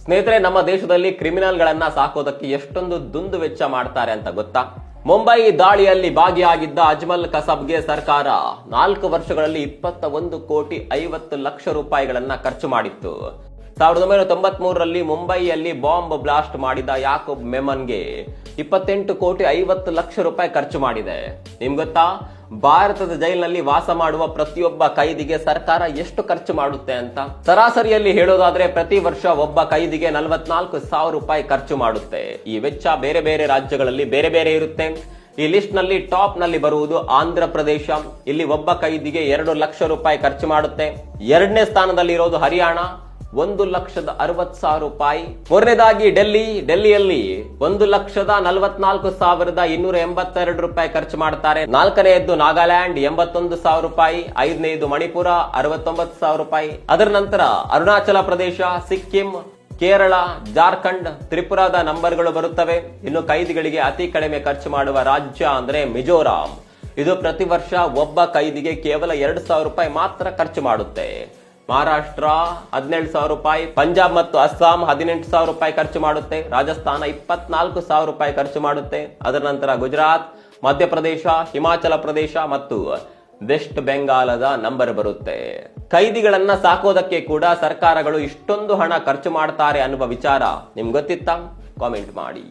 ಸ್ನೇಹಿತರೆ, ನಮ್ಮ ದೇಶದಲ್ಲಿ ಕ್ರಿಮಿನಲ್ಗಳನ್ನ ಸಾಕೋದಕ್ಕೆ ಎಷ್ಟೊಂದು ದುಂದು ವೆಚ್ಚ ಮಾಡ್ತಾರೆ ಅಂತ ಗೊತ್ತಾ? ಮುಂಬೈ ದಾಳಿಯಲ್ಲಿ ಭಾಗಿಯಾಗಿದ್ದ ಅಜ್ಮಲ್ ಕಸಬ್ಗೆ ಸರ್ಕಾರ 4 ವರ್ಷಗಳಲ್ಲಿ 21,50,00,000 ರೂಪಾಯಿಗಳನ್ನ ಖರ್ಚು ಮಾಡಿತ್ತು. 1993ರಲ್ಲಿ ಮುಂಬೈಯಲ್ಲಿ ಬಾಂಬ್ ಬ್ಲಾಸ್ಟ್ ಮಾಡಿದ ಯಾಕೂಬ್ ಮೆಮನ್ಗೆ 28,50,00,000 ರೂಪಾಯಿ ಖರ್ಚು ಮಾಡಿದೆ. ನಿಮ್ಗೆ ಗೊತ್ತಾ, ಭಾರತದ ಜೈಲಿನಲ್ಲಿ ವಾಸ ಮಾಡುವ ಪ್ರತಿಯೊಬ್ಬ ಕೈದಿಗೆ ಸರ್ಕಾರ ಎಷ್ಟು ಖರ್ಚು ಮಾಡುತ್ತೆ ಅಂತ? ಸರಾಸರಿಯಲ್ಲಿ ಹೇಳೋದಾದ್ರೆ ಪ್ರತಿ ವರ್ಷ ಒಬ್ಬ ಕೈದಿಗೆ 44,000 ರೂಪಾಯಿ ಖರ್ಚು ಮಾಡುತ್ತೆ. ಈ ವೆಚ್ಚ ಬೇರೆ ಬೇರೆ ರಾಜ್ಯಗಳಲ್ಲಿ ಬೇರೆ ಬೇರೆ ಇರುತ್ತೆ. ಈ ಲಿಸ್ಟ್ ನಲ್ಲಿ ಟಾಪ್ ನಲ್ಲಿ ಬರುವುದು ಆಂಧ್ರ ಪ್ರದೇಶ. ಇಲ್ಲಿ ಒಬ್ಬ ಕೈದಿಗೆ 2 ಲಕ್ಷ ರೂಪಾಯಿ ಖರ್ಚು ಮಾಡುತ್ತೆ. ಎರಡನೇ ಸ್ಥಾನದಲ್ಲಿ ಇರೋದು ಹರಿಯಾಣ, 1,60,000 ರೂಪಾಯಿ. ಮೂರನೇದಾಗಿ ಡೆಲ್ಲಿಯಲ್ಲಿ 1,44,282 ರೂಪಾಯಿ ಖರ್ಚು ಮಾಡ್ತಾರೆ. ನಾಲ್ಕನೆಯದ್ದು ನಾಗಾಲ್ಯಾಂಡ್, 81,000 ರೂಪಾಯಿ. ಐದನೇದು ಮಣಿಪುರ, 69,000 ರೂಪಾಯಿ. ಅದರ ನಂತರ ಅರುಣಾಚಲ ಪ್ರದೇಶ, ಸಿಕ್ಕಿಂ, ಕೇರಳ, ಜಾರ್ಖಂಡ್, ತ್ರಿಪುರಾದ ನಂಬರ್ಗಳು ಬರುತ್ತವೆ. ಇನ್ನು ಕೈದಿಗಳಿಗೆ ಅತಿ ಕಡಿಮೆ ಖರ್ಚು ಮಾಡುವ ರಾಜ್ಯ ಅಂದ್ರೆ ಮಿಜೋರಾಂ. ಇದು ಪ್ರತಿ ವರ್ಷ ಒಬ್ಬ ಕೈದಿಗೆ ಕೇವಲ 2,000 ರೂಪಾಯಿ ಮಾತ್ರ ಖರ್ಚು ಮಾಡುತ್ತೆ. ಮಹಾರಾಷ್ಟ್ರ 17,000 ರೂಪಾಯಿ, ಪಂಜಾಬ್ ಮತ್ತು ಅಸ್ಸಾಂ 18,000 ರೂಪಾಯಿ ಖರ್ಚು ಮಾಡುತ್ತೆ. ರಾಜಸ್ಥಾನ 24,000 ರೂಪಾಯಿ ಖರ್ಚು ಮಾಡುತ್ತೆ. ಅದರ ನಂತರ ಗುಜರಾತ್, ಮಧ್ಯಪ್ರದೇಶ, ಹಿಮಾಚಲ ಪ್ರದೇಶ ಮತ್ತು ವೆಸ್ಟ್ ಬೆಂಗಾಲದ ನಂಬರ್ ಬರುತ್ತೆ. ಕೈದಿಗಳನ್ನ ಸಾಕೋದಕ್ಕೆ ಕೂಡ ಸರ್ಕಾರಗಳು ಇಷ್ಟೊಂದು ಹಣ ಖರ್ಚು ಮಾಡ್ತಾರೆ ಅನ್ನುವ ವಿಚಾರ ನಿಮ್ಗೆ ಗೊತ್ತಿತ್ತಾ? ಕಾಮೆಂಟ್ ಮಾಡಿ.